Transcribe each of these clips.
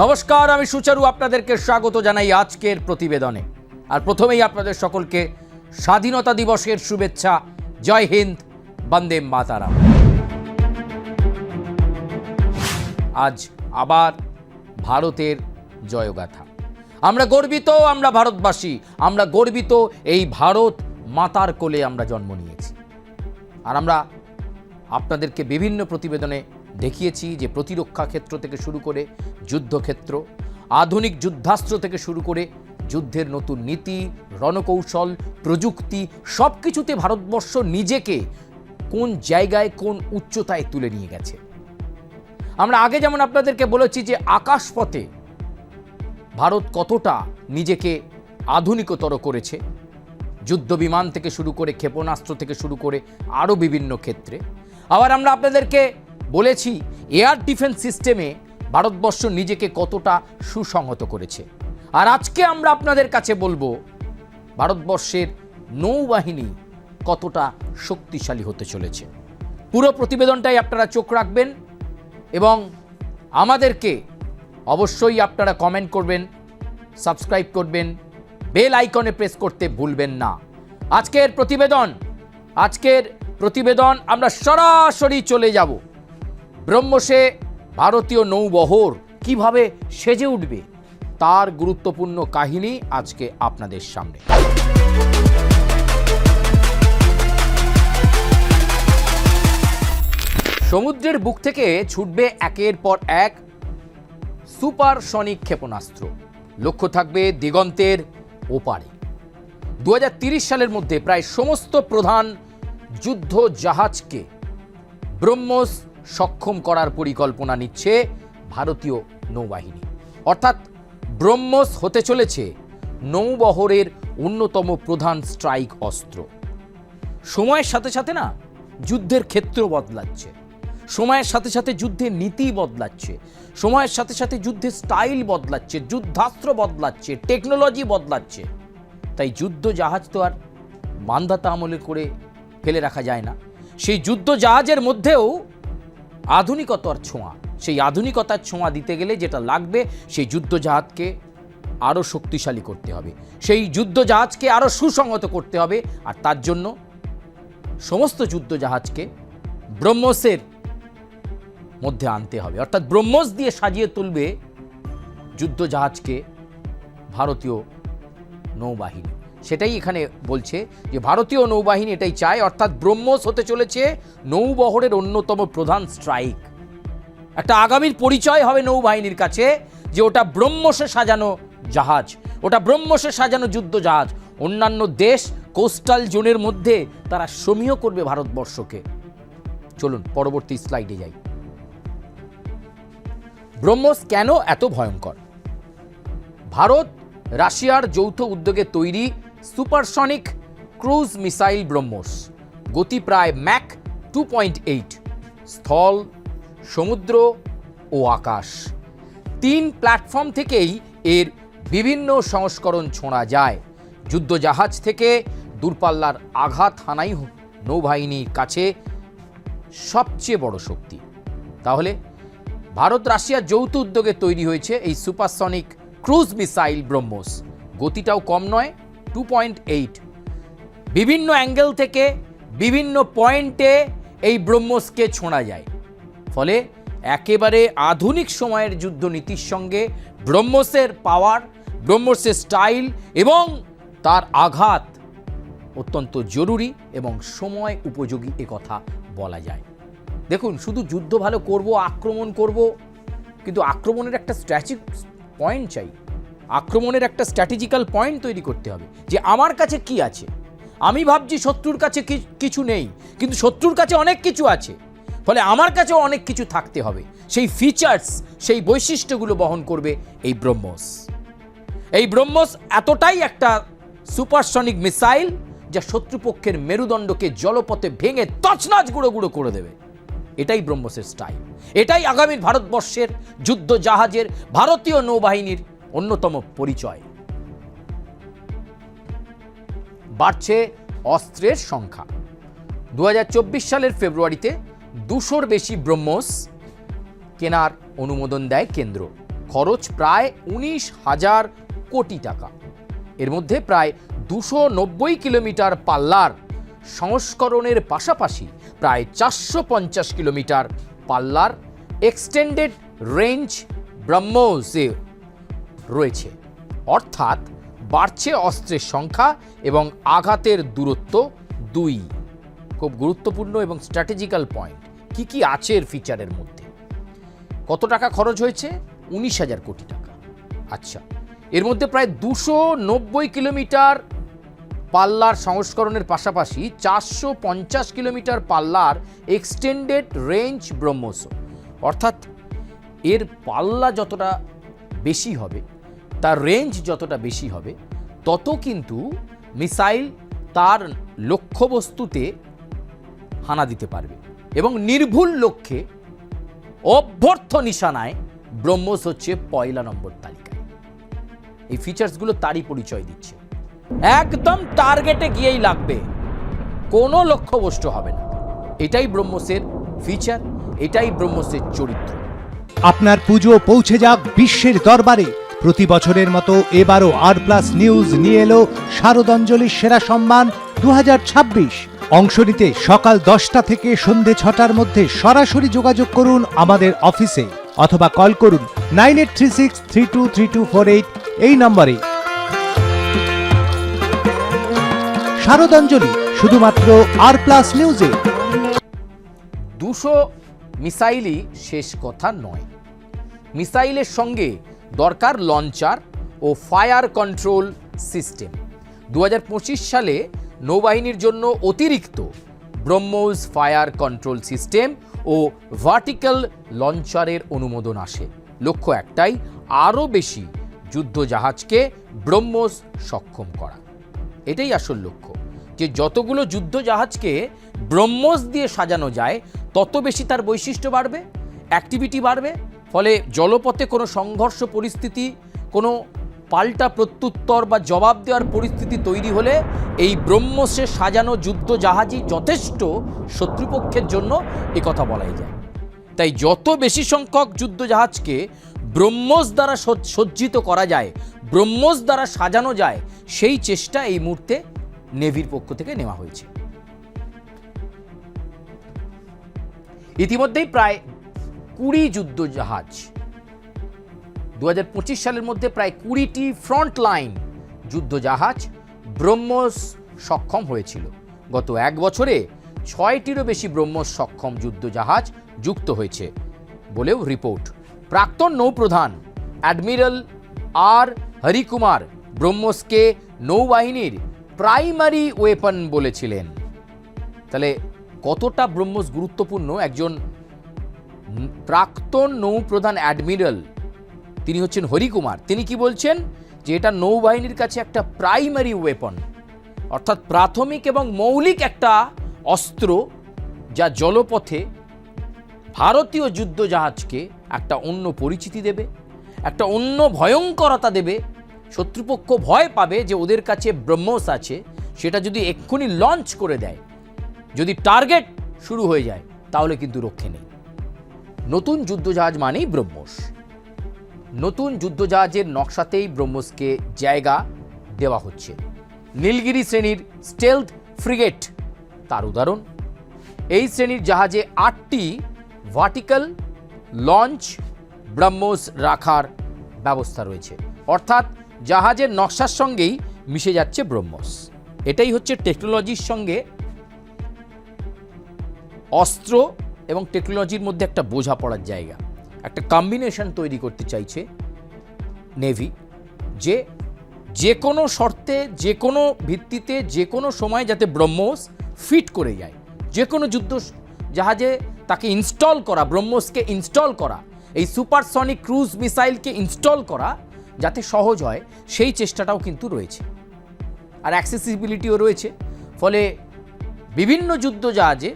নমস্কার, আমি সুচারু আপনাদেরকে স্বাগত জানাই আজকের প্রতিবেদনে। আর প্রথমেই আপনাদের সকলকে স্বাধীনতা দিবসের শুভেচ্ছা। জয় হিন্দ, বন্দে মাতারাম। আজ আবার ভারতের জয়গাথা। আমরা গর্বিত, আমরা ভারতবাসী, আমরা গর্বিত এই ভারত মাতার কোলে আমরা জন্ম নিয়েছি। আর আমরা আপনাদেরকে বিভিন্ন প্রতিবেদনে দেখিয়েছি যে প্রতিরক্ষা ক্ষেত্র থেকে শুরু করে যুদ্ধক্ষেত্র, আধুনিক যুদ্ধাস্ত্র থেকে শুরু করে যুদ্ধের নতুন নীতি, রণকৌশল, প্রযুক্তি, সব কিছুতে ভারতবর্ষ নিজেকে কোন জায়গায়, কোন উচ্চতায় তুলে নিয়ে গেছে। আমরা আগে যেমন আপনাদেরকে বলেছি যে আকাশপথে ভারত কতটা নিজেকে আধুনিকতর করেছে, যুদ্ধ বিমান থেকে শুরু করে ক্ষেপণাস্ত্র থেকে শুরু করে আরও বিভিন্ন ক্ষেত্রে। আবার আমরা আপনাদেরকে বলেছি এয়ার ডিফেন্স সিস্টেমে ভারতবর্ষ নিজেকে কতটা সুসংহত করেছে। আর আজকে আমরা আপনাদের কাছে বলবো ভারতবর্ষের নৌবাহিনী কতটা শক্তিশালী হতে চলেছে। পুরো প্রতিবেদনটাই আপনারা চোখ রাখবেন এবং আমাদেরকে অবশ্যই আপনারা কমেন্ট করবেন, সাবস্ক্রাইব করবেন, বেল আইকনে প্রেস করতে ভুলবেন না। আজকের প্রতিবেদন আমরা সরাসরি চলে যাব ব্রহ্মসে। ভারতীয় নৌবহর কিভাবে সেজে উঠবে তার গুরুত্বপূর্ণ কাহিনী আজকে আপনাদের সামনে। সমুদ্রের বুক থেকে ছুটবে একের পর এক সুপারসনিক ক্ষেপণাস্ত্র। লক্ষ্য থাকবে দিগন্তের ওপারে। 2030 সালের মধ্যে প্রায় সমস্ত প্রধান যুদ্ধ জাহাজকে ব্রহ্মস সক্ষম করার পরিকল্পনা নিচ্ছে ভারতীয় নৌবাহিনী। অর্থাৎ ব্রহ্মস হতে চলেছে নৌবহরের অন্যতম প্রধান স্ট্রাইক অস্ত্র। সময়ের সাথে সাথে না যুদ্ধের ক্ষেত্র বদলাচ্ছে, সময়ের সাথে সাথে যুদ্ধের নীতি বদলাচ্ছে, সময়ের সাথে সাথে যুদ্ধের স্টাইল বদলাচ্ছে, যুদ্ধাস্ত্র বদলাচ্ছে, টেকনোলজি বদলাচ্ছে। তাই যুদ্ধ জাহাজ তো আর মান্ধাতা আমলে করে ফেলে রাখা যায় না। সেই যুদ্ধ জাহাজের মধ্যেও আধুনিকতার ছোঁয়া, সেই আধুনিকতার ছোঁয়া দিতে গেলে যেটা লাগবে সেই যুদ্ধ জাহাজকে আরও শক্তিশালী করতে হবে, সেই যুদ্ধ জাহাজকে আরও সুসংহত করতে হবে। আর তার জন্য সমস্ত যুদ্ধ জাহাজকে ব্রহ্মসের মধ্যে আনতে হবে। অর্থাৎ ব্রহ্মস দিয়ে সাজিয়ে তুলবে যুদ্ধ জাহাজকে ভারতীয় নৌবাহিনী। সেটাই এখানে বলছে যে ভারতীয় নৌবাহিনী এটাই চায়। অর্থাৎ ব্রহ্মস হতে চলেছে নৌবহরের অন্যতম প্রধান স্ট্রাইক। একটা আগামীর পরিচয় হবে নৌবাহিনীর কাছে যে ওটা ব্রহ্মসে সাজানো জাহাজ, ওটা ব্রহ্মসে সাজানো যুদ্ধ জাহাজ। অন্যান্য দেশ কোস্টাল জোনের মধ্যে তারা সমীহ করবে ভারতবর্ষকে। চলুন পরবর্তী স্লাইডে যাই। ব্রহ্মস কেন এত ভয়ঙ্কর? ভারত রাশিয়ার যৌথ উদ্যোগে তৈরি সুপারসনিক ক্রুজ মিসাইল ব্রহ্মস, গতি প্রায় ম্যাক 2.8, স্থল, সমুদ্র ও আকাশ 3 প্ল্যাটফর্ম থেকেই এর বিভিন্ন সংস্করণ ছোঁড়া যায়। যুদ্ধজাহাজ থেকে দূরপাল্লার আঘাত হানাই নৌবাহিনীর কাছে সবচেয়ে বড় শক্তি। তাহলে ভারত রাশিয়ার যৌথ উদ্যোগে তৈরি হয়েছে এই সুপারসনিক ক্রুজ মিসাইল ব্রহ্মস। গতিটাও কম নয়, 2.8। বিভিন্ন অ্যাঙ্গেল থেকে বিভিন্ন পয়েন্টে এই ব্রহ্মসকে ছোঁড়া যায়। ফলে একেবারে আধুনিক সময়ের যুদ্ধনীতির সঙ্গে ব্রহ্মসের পাওয়ার, ব্রহ্মসের স্টাইল এবং তার আঘাত অত্যন্ত জরুরি এবং সময় উপযোগী একথা বলা যায়। দেখুন, শুধু যুদ্ধ ভালো করব, আক্রমণ করব, কিন্তু আক্রমণের একটা স্ট্র্যাটেজিক পয়েন্ট চাই, আক্রমণের একটা স্ট্র্যাটেজিক্যাল পয়েন্ট তৈরি করতে হবে যে আমার কাছে কি আছে। আমি ভাবছি শত্রুর কাছে কিছু নেই, কিন্তু শত্রুর কাছে অনেক কিছু আছে। ফলে আমার কাছেও অনেক কিছু থাকতে হবে। সেই ফিচার্স, সেই বৈশিষ্ট্যগুলো বহন করবে এই ব্রহ্মস। এই ব্রহ্মস এতটাই একটা সুপারসনিক মিসাইল যা শত্রুপক্ষের মেরুদণ্ডকে জলপথে ভেঙে তছনছ গুঁড়ো গুঁড়ো করে দেবে। এটাই ব্রহ্মসের স্টাইল, এটাই আগামীর ভারতবর্ষের যুদ্ধ জাহাজের, ভারতীয় নৌবাহিনীর অন্যতম পরিচয়। বাড়ছে অস্ত্রের সংখ্যা। 2024 সালের ফেব্রুয়ারিতে 200-র বেশি ব্রহ্মস কেনার অনুমোদন দেয় কেন্দ্র। খরচ প্রায় 19,000 কোটি টাকা। এর মধ্যে প্রায় 290 কিলোমিটার পাল্লার সংস্করণের পাশাপাশি প্রায় 450 কিলোমিটার পাল্লার এক্সটেন্ডেড রেঞ্জ ব্রহ্মোসে রয়েছে। অর্থাৎ বাড়ছে অস্ত্রের সংখ্যা এবং আঘাতের দূরত্ব 2। খুব গুরুত্বপূর্ণ এবং স্ট্র্যাটেজিক্যাল পয়েন্ট। কি আছে এর ফিচারের মধ্যে? কত টাকা খরচ হয়েছে? 19,000 কোটি টাকা। আচ্ছা, এর মধ্যে প্রায় 290 কিলোমিটার পাল্লার সংস্করণের পাশাপাশি 450 কিলোমিটার পাল্লার এক্সটেন্ডেড রেঞ্জ ব্রহ্মোস। অর্থাৎ এর পাল্লা যতটা বেশি হবে, তার রেঞ্জ যতটা বেশি হবে, তত কিন্তু মিসাইল তার লক্ষ্যবস্তুতে হানা দিতে পারবে এবং নির্ভুল লক্ষ্যে অভ্যর্থ নিশানায় ব্রহ্মোস হচ্ছে 1 নম্বর তালিকায়। এই ফিচার্সগুলো তারই পরিচয় দিচ্ছে। একদম টার্গেটে গিয়েই লাগবে, কোনো লক্ষ্যভ্রষ্ট হবে না। এটাই ব্রহ্মোসের ফিচার, এটাই ব্রহ্মোসের চরিত্র। আপনার পুজো পৌঁছে যাক বিশ্বের দরবারে। প্রতি বছরের মতো এবারও আর+ নিউজ নিয়ে এলো শারদাঞ্জলির সেরা সম্মান 2026। অংশ নিতে সকাল 10টা থেকে সন্ধে 6টার মধ্যে সরাসরি যোগাযোগ করুন আমাদের অফিসে অথবা কল করুন 9836323248 এই নম্বরে। শারদাঞ্জলি শুধুমাত্র আর+ নিউজে। 200 মিসাইলই শেষ কথা নয়। মিসাইলের সঙ্গে দরকার লঞ্চার ও ফায়ার কন্ট্রোল সিস্টেম। 2025 সালে নৌবাহিনীর জন্য অতিরিক্ত ব্রহ্মোস ফায়ার কন্ট্রোল সিস্টেম ও ভার্টিক্যাল লঞ্চারের অনুমোদন আসে। লক্ষ্য একটাই, আরও বেশি যুদ্ধ জাহাজকে ব্রহ্মোস সক্ষম করা। এটাই আসল লক্ষ্য, যে যতগুলো যুদ্ধ জাহাজকে ব্রহ্মোস দিয়ে সাজানো যায় তত বেশি তার বৈশিষ্ট্য বাড়বে, অ্যাক্টিভিটি বাড়বে। ফলে জলপথে কোনো সংঘর্ষ পরিস্থিতি, কোনো পাল্টা প্রত্যুত্তর বা জবাব দেওয়ার পরিস্থিতি তৈরি হলে এই ব্রহ্মোসে সাজানো যুদ্ধ জাহাজই যথেষ্ট শত্রুপক্ষের জন্য একথা বলাই যায়। তাই যত বেশি সংখ্যক যুদ্ধ জাহাজকে ব্রহ্মোস দ্বারা সজ্জিত করা যায়, ব্রহ্মোস দ্বারা সাজানো যায়, সেই চেষ্টা এই মুহূর্তে নেভির পক্ষ থেকে নেওয়া হয়েছে। ইতিমধ্যেই প্রায় 20 যুদ্ধ জাহাজ, 2025 সালের মধ্যে প্রায় 20টি ফ্রন্ট লাইন যুদ্ধ জাহাজ ব্রহ্মোস সক্ষম হয়েছিল। গত 1 বছরে 6টিরও বেশি ব্রহ্মোস সক্ষম যুদ্ধ জাহাজ যুক্ত হয়েছে বলেও রিপোর্ট। প্রাক্তন নৌপ্রধান অ্যাডমিরাল আর হরিকুমার ব্রহ্মোসকে নৌবাহিনীর প্রাইমারি ওয়েপন বলেছিলেন। তাহলে কতটা ব্রহ্মোস গুরুত্বপূর্ণ? একজন প্রাক্তন নৌপ্রধান অ্যাডমিরাল, তিনি হচ্ছেন হরিকুমার, তিনি কি বলছেন? যে এটা নৌবাহিনীর কাছে একটা প্রাইমারি ওয়েপন, অর্থাৎ প্রাথমিক এবং মৌলিক একটা অস্ত্র, যা জলপথে ভারতীয় যুদ্ধ জাহাজকে একটা অন্য পরিচিতি দেবে, একটা অন্য ভয়ঙ্করতা দেবে। শত্রুপক্ষ ভয় পাবে যে ওদের কাছে ব্রহ্মোস আছে, সেটা যদি এক্ষুনি লঞ্চ করে দেয়, যদি টার্গেট শুরু হয়ে যায়, তাহলে কিন্তু রক্ষে নেই। নতুন যুদ্ধজাহাজ মানেই ব্রহ্মোস। নতুন যুদ্ধজাহাজের নকশাতেই ব্রহ্মোসকে জায়গা দেওয়া হচ্ছে। নীলগিরি শ্রেণীর স্টেলথ ফ্রিগেট তার উদাহরণ। এই শ্রেণীর জাহাজে 8টি ভার্টিক্যাল লঞ্চ ব্রহ্মোস রাখার ব্যবস্থা রয়েছে, অর্থাৎ জাহাজের নকশার সঙ্গেই মিশে যাচ্ছে ব্রহ্মোস। এটাই হচ্ছে টেকনোলজির সঙ্গে অস্ত্র এবং টেকনোলজির মধ্যে একটা বোঝাপড়ার জায়গা, একটা কম্বিনেশন তৈরি করতে চাইছে নেভি, যে কোনো শর্তে, যে কোনো ভিত্তিতে, যে কোনো সময় যাতে ব্রহ্মোস ফিট করে যায়। যে কোনো যুদ্ধ জাহাজে তাকে ইনস্টল করা, ব্রহ্মোসকে ইনস্টল করা, এই সুপারসনিক ক্রুজ মিসাইলকে ইনস্টল করা যাতে সহজ হয়, সেই চেষ্টাটাও কিন্তু রয়েছে। আর অ্যাক্সেসিবিলিটিও রয়েছে। ফলে বিভিন্ন যুদ্ধ জাহাজে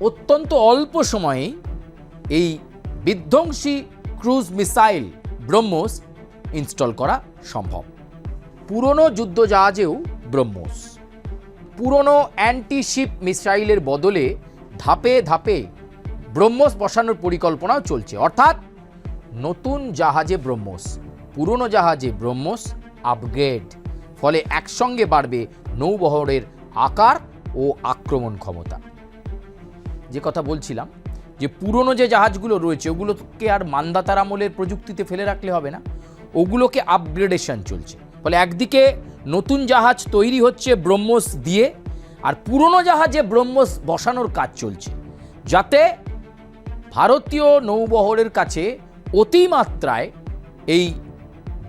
অত্যন্ত অল্প সময়েই এই বিধ্বংসী ক্রুজ মিসাইল ব্রহ্মোস ইনস্টল করা সম্ভব। পুরনো যুদ্ধ জাহাজেও ব্রহ্মোস, পুরনো অ্যান্টিশিপ মিসাইলের বদলে ধাপে ধাপে ব্রহ্মোস বসানোর পরিকল্পনাও চলছে। অর্থাৎ নতুন জাহাজে ব্রহ্মোস, পুরনো জাহাজে ব্রহ্মোস আপগ্রেড, ফলে একসঙ্গে বাড়বে নৌবহরের আকার ও আক্রমণ ক্ষমতা। যে কথা বলছিলাম যে পুরনো যে জাহাজগুলো রয়েছে ওগুলোকে আর মান্দাতার আমলের প্রযুক্তিতে ফেলে রাখলে হবে না, ওগুলোকে আপগ্রেডেশন চলছে। ফলে একদিকে নতুন জাহাজ তৈরি হচ্ছে ব্রহ্মোস দিয়ে, আর পুরনো জাহাজে ব্রহ্মোস বসানোর কাজ চলছে, যাতে ভারতীয় নৌবহরের কাছে অতিমাত্রায় এই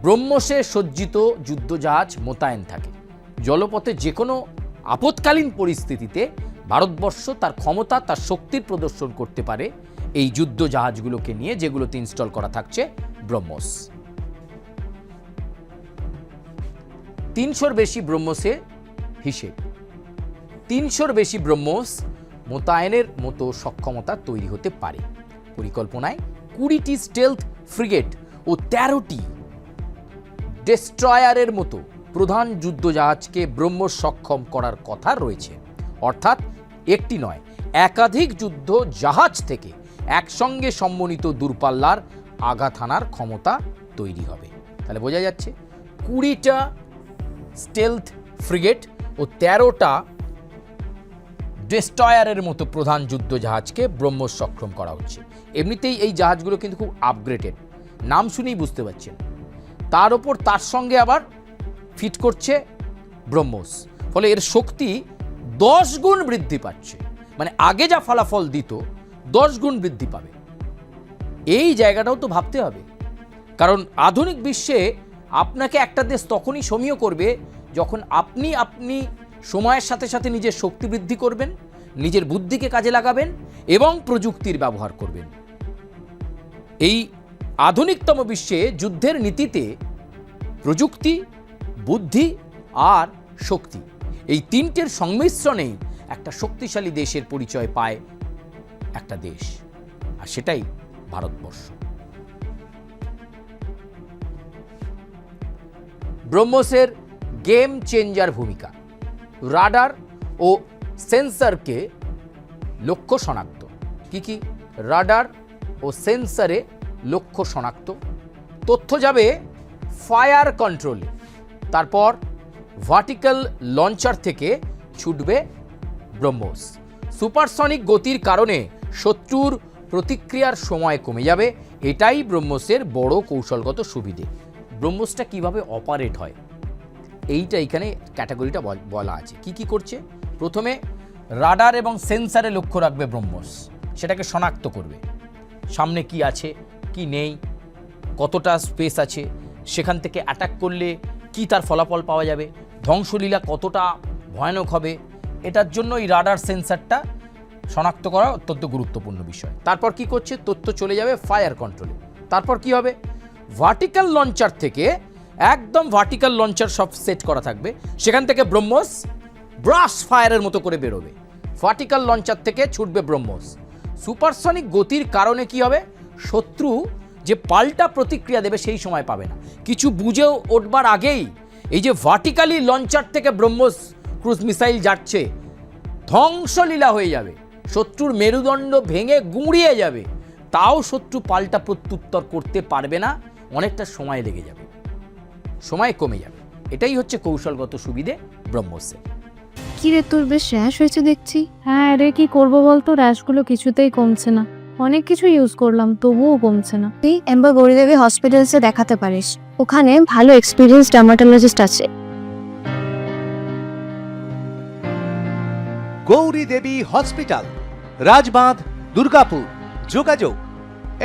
ব্রহ্মোসে সজ্জিত যুদ্ধজাহাজ মোতায়েন থাকে। জলপথে যে কোনো আপৎকালীন পরিস্থিতিতে ভারতবর্ষ তার ক্ষমতা, তার শক্তির প্রদর্শন করতে পারে এই যুদ্ধ জাহাজগুলোকে নিয়ে, যেগুলোতে ইনস্টল করা থাকছে ব্রহ্মোস। 300-র বেশি ব্রহ্মোসের হিসেব, 300-র বেশি ব্রহ্মোস মোতায়েনের মতো সক্ষমতা তৈরি হতে পারে। পরিকল্পনায় 20টি স্টেলথ ফ্রিগেট ও 13টি ডেস্ট্রয়ারের মতো প্রধান যুদ্ধজাহাজকে ব্রহ্মোস সক্ষম করার কথা রয়েছে। অর্থাৎ একটি নয়, একাধিক যুদ্ধ জাহাজ থেকে একসঙ্গে সমন্বিত দূরপাল্লার আঘাত হানার ক্ষমতা তৈরি হবে। তাহলে বোঝা যাচ্ছে 20টা স্টেলথ ফ্রিগেট ও 13টা ডেস্ট্রয়ারের মতো প্রধান যুদ্ধ জাহাজকে ব্রহ্মোস সক্ষম করা হচ্ছে। এমনিতেই এই জাহাজগুলো কিন্তু খুব আপগ্রেডেড, নাম শুনেই বুঝতে পারছেন। তার ওপর তার সঙ্গে আবার ফিট করছে ব্রহ্মোস, ফলে এর শক্তি 10 গুণ বৃদ্ধি পাচ্ছে। মানে আগে যা ফলাফল দিত 10 গুণ বৃদ্ধি পাবে। এই জায়গাটাও তো ভাবতে হবে, কারণ আধুনিক বিশ্বে আপনাকে একটা দেশ তখনই সমীহ করবে যখন আপনি সময়ের সাথে সাথে নিজের শক্তি বৃদ্ধি করবেন, নিজের বুদ্ধিকে কাজে লাগাবেন এবং প্রযুক্তির ব্যবহার করবেন। এই আধুনিকতম বিশ্বে যুদ্ধের নীতিতে প্রযুক্তি, বুদ্ধি আর শক্তি, এই তিনটের সংমিশ্রণেই একটা শক্তিশালী দেশের পরিচয় পায় একটা দেশ, আর সেটাই ভারতবর্ষ। ব্রহ্মোসের গেম চেঞ্জার ভূমিকা, রাডার ও সেন্সরকে লক্ষ্য শনাক্ত। কি রাডার ও সেন্সরে লক্ষ্য শনাক্ত, তথ্য যাবে ফায়ার কন্ট্রোলে, তারপর ভার্টিক্যাল লঞ্চার থেকে ছুটবে ব্রহ্মোস। সুপারসনিক গতির কারণে শত্রুর প্রতিক্রিয়ার সময় কমে যাবে, এটাই ব্রহ্মোসের বড় কৌশলগত সুবিধে। ব্রহ্মোসটা কিভাবে অপারেট হয় এইটা এখানে ক্যাটাগরিটা বলা আছে। কি করছে, প্রথমে রাডার এবং সেন্সারে লক্ষ্য রাখবে ব্রহ্মোস, সেটাকে শনাক্ত করবে সামনে কি আছে কি নেই, কতটা স্পেস আছে, সেখান থেকে অ্যাটাক করলে কি তার ফলাফল পাওয়া যাবে, ধ্বংসলীলা কতটা ভয়ানক হবে, এটার জন্য এই রাডার সেন্সারটা শনাক্ত করা অত্যন্ত গুরুত্বপূর্ণ বিষয়। তারপর কি করছে, তথ্য চলে যাবে ফায়ার কন্ট্রোলে। তারপর কি হবে, ভার্টিক্যাল লঞ্চার থেকে, একদম ভার্টিক্যাল লঞ্চার সব সেট করা থাকবে, সেখান থেকে ব্রহ্মোস ব্রাশ ফায়ারের মতো করে বেরোবে। ভার্টিক্যাল লঞ্চার থেকে ছুটবে ব্রহ্মোস। সুপারসনিক গতির কারণে কি হবে, শত্রু যে পাল্টা প্রতিক্রিয়া দেবে সেই সময় পাবে না। কিছু বুঝেও উঠবার আগেই এই যে ভার্টিক্যালি লঞ্চার থেকে ব্রহ্মোস ক্রুজ মিসাইল যাচ্ছে, ধ্বংসলীলা হয়ে যাবে, শত্রুর মেরুদণ্ড ভেঙে গুঁড়িয়ে যাবে, তাও শত্রু পাল্টা প্রত্যুত্তর করতে পারবে না, অনেকটা সময় লেগে যাবে, সময় কমে যাবে। এটাই হচ্ছে কৌশলগত সুবিধে ব্রহ্মোসের। কি রে, তোর বেশ র্যাশ হয়েছে দেখছি। হ্যাঁ রে, কি করবো বলতো, র্যাশগুলো কিছুতেই কমছে না। অনেক কিছু ইউজ করলাম তবুও কমছে না। তুই এম্বার গৌরীদেবী হসপিটালসে দেখাতে পারিস, ওখানে ভালো এক্সপিরিয়েন্স ডার্মাটোলজিস্ট আছে। গৌরী দেবী হসপিটাল, রাজবাঁধ, দুর্গাপুর। যোগাযোগ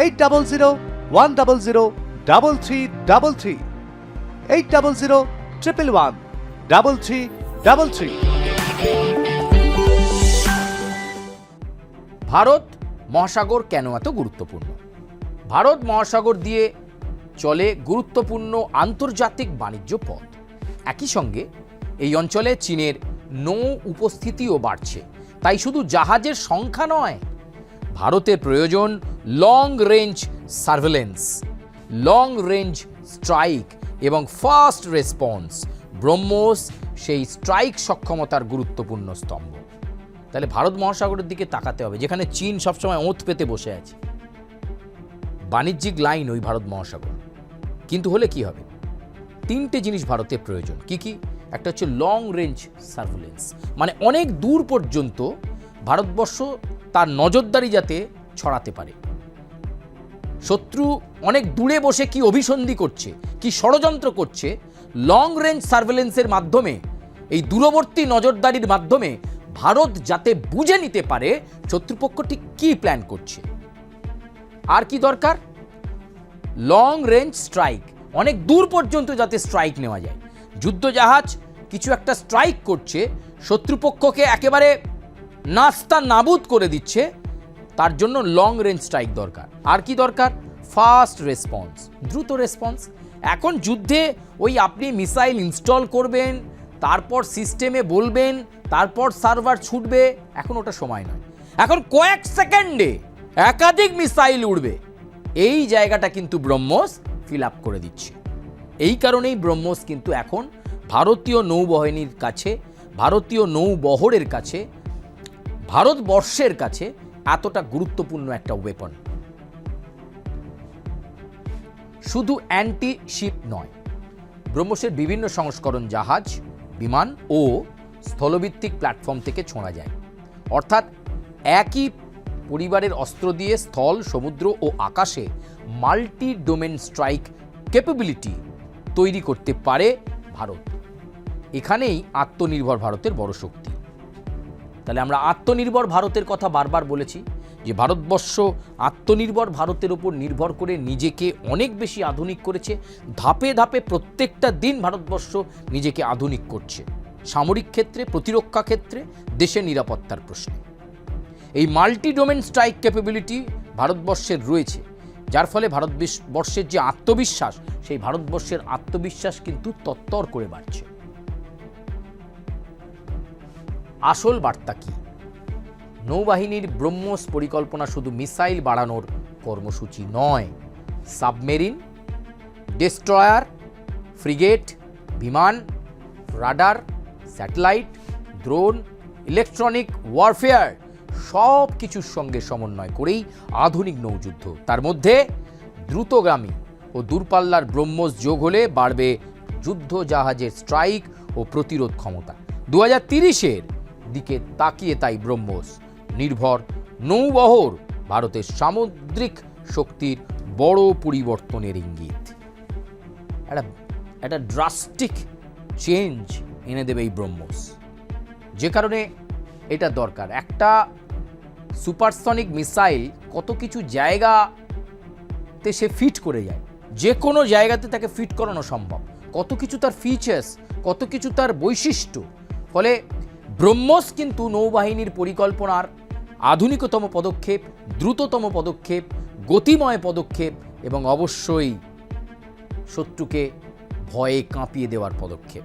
8001003333, 8001113333। ভারত মহাসাগর কেন এত গুরুত্বপূর্ণ? ভারত মহাসাগর দিয়ে চলে গুরুত্বপূর্ণ আন্তর্জাতিক বাণিজ্য পথ। একই সঙ্গে এই অঞ্চলে চীনের নৌ উপস্থিতিও বাড়ছে। তাই শুধু জাহাজের সংখ্যা নয়, ভারতের প্রয়োজন long range surveillance, long range strike এবং ফাস্ট রেসপন্স। ব্রহ্মোস সেই স্ট্রাইক সক্ষমতার গুরুত্বপূর্ণ স্তম্ভ। তাহলে ভারত মহাসাগরের দিকে তাকাতে হবে, যেখানে চীন সবসময় ওঁত পেতে বসে আছে। বাণিজ্যিক লাইন ওই ভারত মহাসাগর। কিন্তু হলে কি হবে? তিনটে জিনিস ভারতের প্রয়োজন। কি কি? একটা হচ্ছে লং রেঞ্জ সার্ভেলেন্স, মানে অনেক দূর পর্যন্ত ভারতবর্ষ তার নজরদারি যাতে ছড়াতে পারে। শত্রু অনেক দূরে বসে কি অভিসন্ধি করছে, কি ষড়যন্ত্র করছে, লং রেঞ্জ সার্ভেলেন্সের মাধ্যমে, এই দূরবর্তী নজরদারির মাধ্যমে ভারত যাতে বুঝে নিতে পারে শত্রুপক্ষটি কি প্ল্যান করছে। আর কি দরকার? লং রেঞ্জ স্ট্রাইক, অনেক দূর পর্যন্ত যাতে স্ট্রাইক নেওয়া যায়। যুদ্ধজাহাজ কিছু একটা স্ট্রাইক করছে, শত্রুপক্ষকে একেবারে নাস্তা নাবুদ করে দিচ্ছে, তার জন্য লং রেঞ্জ স্ট্রাইক দরকার। আর কি দরকার? ফাস্ট রেসপন্স, দ্রুত রেসপন্স। এখন যুদ্ধে ওই আপনি মিসাইল ইনস্টল করবেন, তারপর সিস্টেমে বলবেন, তারপর সার্ভার ছুটবে, এখন ওটা সময় নয়। এখন কয়েক সেকেন্ডে একাধিক মিসাইল উড়বে। এই জায়গাটা কিন্তু ব্রহ্মোস ফিল আপ করে দিচ্ছে। এই কারণেই ব্রহ্মোস কিন্তু এখন ভারতীয় নৌবাহিনীর কাছে, ভারতীয় নৌবহরের কাছে, ভারতবর্ষের কাছে এতটা গুরুত্বপূর্ণ একটা ওয়েপন। শুধু অ্যান্টি শিপ নয়, ব্রহ্মোসের বিভিন্ন সংস্করণ জাহাজ, বিমান ও স্থলভিত্তিক প্ল্যাটফর্ম থেকে ছোঁড়া যায়। অর্থাৎ একই পরিবারের অস্ত্র দিয়ে স্থল, সমুদ্র ও আকাশে মাল্টি ডোমেন স্ট্রাইক ক্যাপাবিলিটি তৈরি করতে পারে ভারত। এখানেই আত্মনির্ভর ভারতের বড় শক্তি। তাহলে আমরা আত্মনির্ভর ভারতের কথা বারবার বলেছি যে ভারতবর্ষ আত্মনির্ভর ভারতের উপর নির্ভর করে নিজেকে অনেক বেশি আধুনিক করেছে। ধাপে ধাপে প্রত্যেকটা দিন ভারতবর্ষ নিজেকে আধুনিক করছে, সামরিক ক্ষেত্রে, প্রতিরক্ষা ক্ষেত্রে, দেশের নিরাপত্তার প্রশ্নে। এই মাল্টি ডোমেন স্ট্রাইক ক্যাপাবিলিটি ভারতবর্ষের রয়েছে, যার ফলে ভারতবর্ষের যে আত্মবিশ্বাস, সেই ভারতবর্ষের আত্মবিশ্বাস কিন্তু তত্তর করে বাড়ছে। আসল বার্তা কি? নৌবাহিনীর ব্রহ্মোস পরিকল্পনা শুধু মিসাইল বাড়ানোর কর্মসূচি নয়। সাবমেরিন, ডেস্ট্রয়ার, ফ্রিগেট, বিমান, radar, satellite, drone, electronic warfare সব কিছুর সঙ্গে সমন্বয় করেই আধুনিক নৌযুদ্ধ। তার মধ্যে দ্রুতগামী ও দূরপাল্লার ব্রহ্মোস যোগ হলে বাড়বে যুদ্ধ জাহাজের স্ট্রাইক ও প্রতিরোধ ক্ষমতা। 2030-এর দিকে তাকিয়ে তাই ব্রহ্মোস নির্ভর নৌবহর ভারতের সামুদ্রিক শক্তির বড় পরিবর্তনের ইঙ্গিত। একটা ড্রাস্টিক চেঞ্জ এনে দেবে এই ব্রহ্মোস। যে কারণে এটা দরকার। একটা সুপারসনিক মিসাইল কত কিছু জায়গাতে সে ফিট করে যায়, যে কোনো জায়গাতে তাকে ফিট করানো সম্ভব। কত কিছু তার ফিচার্স, কত কিছু তার বৈশিষ্ট্য। ফলে ব্রহ্মোস কিন্তু নৌবাহিনীর পরিকল্পনার আধুনিকতম পদক্ষেপ, দ্রুততম পদক্ষেপ, গতিময় পদক্ষেপ এবং অবশ্যই শত্রুকে ভয়ে কাঁপিয়ে দেওয়ার পদক্ষেপ।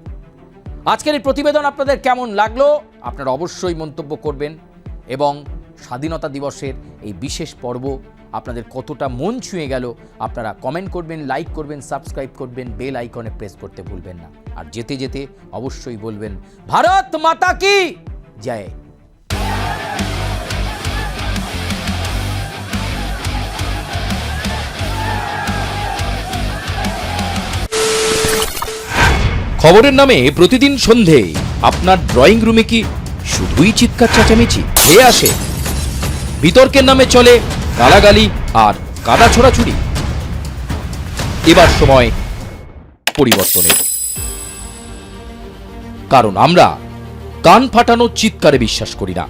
আজকের এই প্রতিবেদন আপনাদের কেমন লাগলো আপনারা অবশ্যই মন্তব্য করবেন, এবং স্বাধীনতা দিবসের এই বিশেষ পর্ব আপনাদের কতটা মন ছুঁয়ে গেল আপনারা কমেন্ট করবেন, লাইক করবেন, সাবস্ক্রাইব করবেন, বেল আইকনে প্রেস করতে ভুলবেন না। আর যেতে যেতে অবশ্যই বলবেন ভারত মাতা কি জয়। খবরের নামে প্রতিদিন সন্ধে আপনার ড্রয়িং রুমে কি শুধুই চিৎকার চেঁচামেচি হয়ে আসে? বিতর্কের নামে চলে গালাগালি আর কাদা ছোড়াছুড়ি। এবার সময় পরিবর্তনের, কারণ আমরা কান ফাটানো চিৎকারে বিশ্বাস করি না।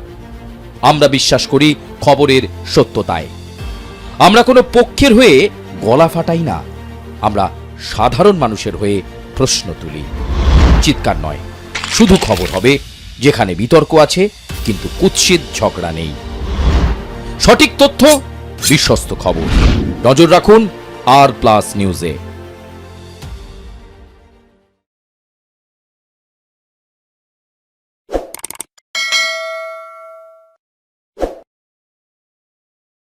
আমরা বিশ্বাস করি খবরের সত্যতায়। আমরা কোনো পক্ষের হয়ে গলা ফাটাই না, আমরা সাধারণ মানুষের হয়ে প্রশ্ন তুলি। চিৎকার নয়, শুধু খবর হবে যেখানে বিতর্ক আছে কিন্তু কুৎসিত ঝগড়া নেই। সঠিক তথ্য, বিশ্বস্ত খবর। নজর রাখুন আর প্লাস নিউজে।